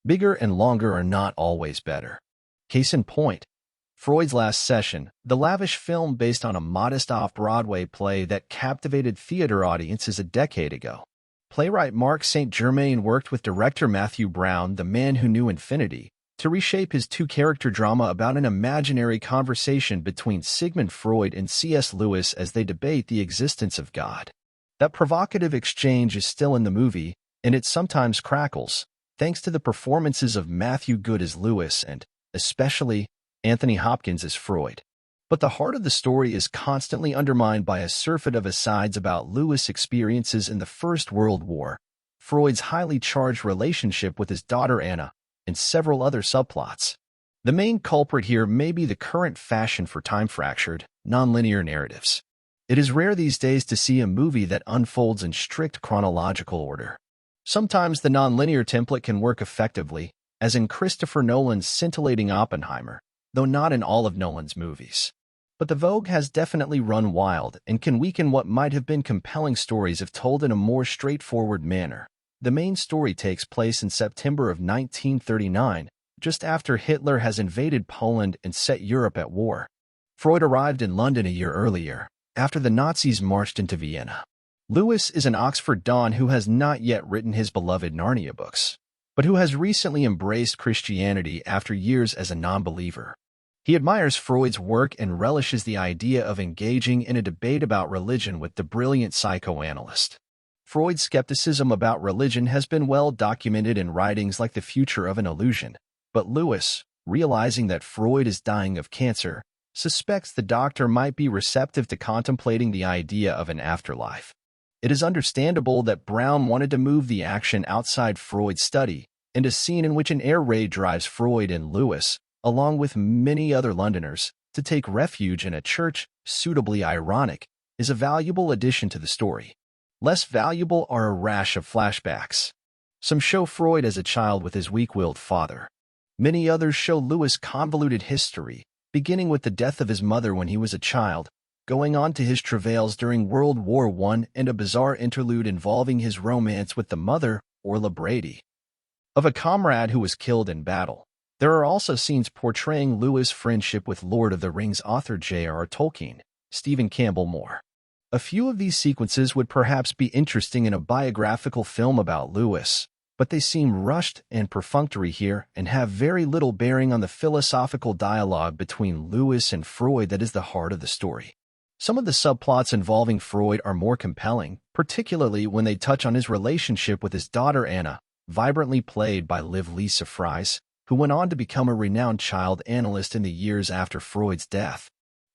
Bigger and longer are not always better. Case in point, Freud's Last Session, the lavish film based on a modest off-Broadway play that captivated theater audiences a decade ago. Playwright Mark St. Germain worked with director Matthew Brown, the man who knew infinity, to reshape his two-character drama about an imaginary conversation between Sigmund Freud and C.S. Lewis as they debate the existence of God. That provocative exchange is still in the movie, and it sometimes crackles, thanks to the performances of Matthew Goode as Lewis and, especially, Anthony Hopkins as Freud. But the heart of the story is constantly undermined by a surfeit of asides about Lewis' experiences in the First World War, Freud's highly charged relationship with his daughter Anna, and several other subplots. The main culprit here may be the current fashion for time-fractured, nonlinear narratives. It is rare these days to see a movie that unfolds in strict chronological order. Sometimes the nonlinear template can work effectively, as in Christopher Nolan's scintillating Oppenheimer, though not in all of Nolan's movies. But the vogue has definitely run wild and can weaken what might have been compelling stories if told in a more straightforward manner. The main story takes place in September of 1939, just after Hitler has invaded Poland and set Europe at war. Freud arrived in London a year earlier, after the Nazis marched into Vienna. Lewis is an Oxford Don who has not yet written his beloved Narnia books, but who has recently embraced Christianity after years as a non-believer. He admires Freud's work and relishes the idea of engaging in a debate about religion with the brilliant psychoanalyst. Freud's skepticism about religion has been well documented in writings like The Future of an Illusion, but Lewis, realizing that Freud is dying of cancer, suspects the doctor might be receptive to contemplating the idea of an afterlife. It is understandable that Brown wanted to move the action outside Freud's study, and a scene in which an air raid drives Freud and Lewis, along with many other Londoners, to take refuge in a church, suitably ironic, is a valuable addition to the story. Less valuable are a rash of flashbacks. Some show Freud as a child with his weak-willed father. Many others show Lewis' convoluted history, beginning with the death of his mother when he was a child, going on to his travails during World War I and a bizarre interlude involving his romance with the mother, Orla Brady, of a comrade who was killed in battle. There are also scenes portraying Lewis' friendship with Lord of the Rings author J.R.R. Tolkien, Stephen Campbell Moore. A few of these sequences would perhaps be interesting in a biographical film about Lewis, but they seem rushed and perfunctory here and have very little bearing on the philosophical dialogue between Lewis and Freud that is the heart of the story. Some of the subplots involving Freud are more compelling, particularly when they touch on his relationship with his daughter Anna, vibrantly played by Lisa Fries, who went on to become a renowned child analyst in the years after Freud's death.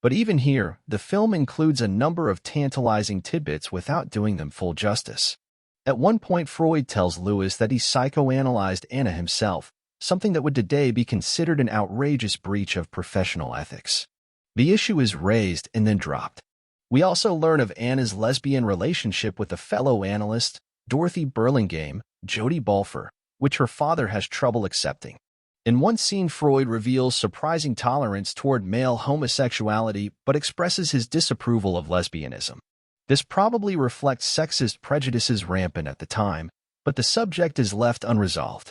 But even here, the film includes a number of tantalizing tidbits without doing them full justice. At one point, Freud tells Lewis that he psychoanalyzed Anna himself, something that would today be considered an outrageous breach of professional ethics. The issue is raised and then dropped. We also learn of Anna's lesbian relationship with a fellow analyst, Dorothy Burlingame, Jodie Balfour, which her father has trouble accepting. In one scene, Freud reveals surprising tolerance toward male homosexuality but expresses his disapproval of lesbianism. This probably reflects sexist prejudices rampant at the time, but the subject is left unresolved.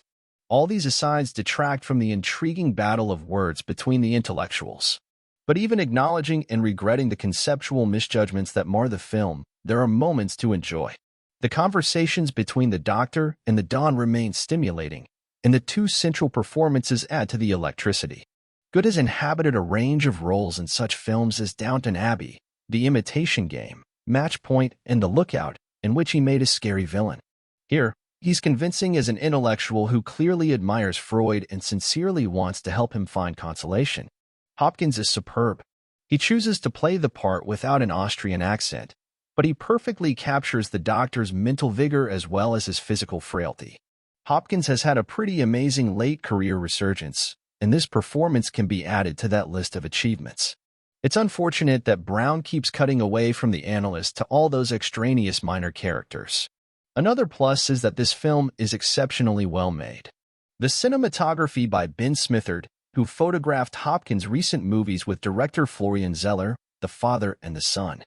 All these asides detract from the intriguing battle of words between the intellectuals. But even acknowledging and regretting the conceptual misjudgments that mar the film, there are moments to enjoy. The conversations between the Doctor and the Don remain stimulating, and the two central performances add to the electricity. Goode has inhabited a range of roles in such films as Downton Abbey, The Imitation Game, Match Point, and The Lookout, in which he made a scary villain. Here, he's convincing as an intellectual who clearly admires Freud and sincerely wants to help him find consolation. Hopkins is superb. He chooses to play the part without an Austrian accent, but he perfectly captures the Doctor's mental vigor as well as his physical frailty. Hopkins has had a pretty amazing late-career resurgence, and this performance can be added to that list of achievements. It's unfortunate that Brown keeps cutting away from the analyst to all those extraneous minor characters. Another plus is that this film is exceptionally well made. The cinematography by Ben Smithard, who photographed Hopkins' recent movies with director Florian Zeller, The Father and the Son,